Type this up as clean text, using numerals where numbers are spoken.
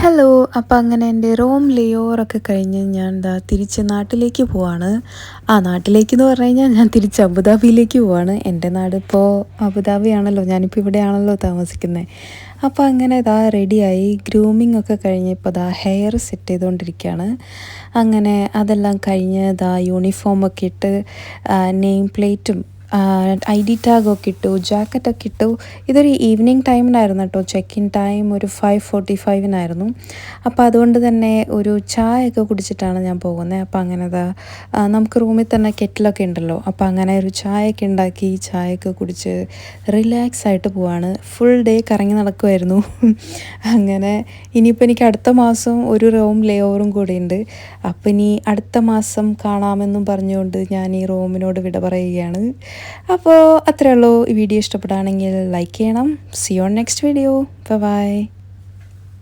Hello. അപ്പോൾ അങ്ങനെ എൻ്റെ റോം ലേയോറൊക്കെ കഴിഞ്ഞ് ഞാൻ തിരിച്ച് നാട്ടിലേക്ക് പോവാണ്. നാട്ടിലേക്കെന്ന് പറഞ്ഞു കഴിഞ്ഞാൽ ഞാൻ തിരിച്ച് അബുദാബിയിലേക്ക് പോവാണ്. എൻ്റെ നാടിപ്പോൾ അബുദാബിയാണല്ലോ, ഞാനിപ്പോൾ ഇവിടെയാണല്ലോ താമസിക്കുന്നത്. അപ്പോൾ അങ്ങനെ റെഡിയായി, ഗ്രൂമിംഗ് ഒക്കെ കഴിഞ്ഞ് ഇപ്പോൾ ഹെയർ സെറ്റ് ചെയ്തുകൊണ്ടിരിക്കുകയാണ്. അങ്ങനെ അതെല്ലാം കഴിഞ്ഞ് യൂണിഫോമൊക്കെ ഇട്ട് നെയിം പ്ലേറ്റും ID ടാഗൊക്കെ ഇട്ടു, ജാക്കറ്റൊക്കെ ഇട്ടു. ഇതൊരു ഈവനിങ് ടൈമിനായിരുന്നു കേട്ടോ. ചെക്ക് ഇൻ ടൈം ഒരു 5:45 അപ്പോൾ അതുകൊണ്ട് തന്നെ ഒരു ചായയൊക്കെ കുടിച്ചിട്ടാണ് ഞാൻ പോകുന്നത്. അപ്പോൾ അങ്ങനെ നമുക്ക് റൂമിൽ തന്നെ കെറ്റിലൊക്കെ ഉണ്ടല്ലോ, അപ്പോൾ അങ്ങനെ ഒരു ചായയൊക്കെ ഉണ്ടാക്കി ചായയൊക്കെ കുടിച്ച് റിലാക്സ് ആയിട്ട് പോവാണ്. ഫുൾ ഡേ കറങ്ങി നടക്കുമായിരുന്നു. അങ്ങനെ ഇനിയിപ്പോൾ എനിക്ക് അടുത്ത മാസം ഒരു റോം ലേഓവറും കൂടി ഉണ്ട്. അപ്പോൾ ഇനി അടുത്ത മാസം കാണാമെന്നും പറഞ്ഞുകൊണ്ട് ഞാൻ ഈ റോമിനോട് വിട പറയുകയാണ്. അപ്പോൾ അത്രയേ ഉള്ളൂ. ഈ വീഡിയോ ഇഷ്ടപ്പെടുകയാണെങ്കിൽ ലൈക്ക് ചെയ്യണം. See you on next video. By.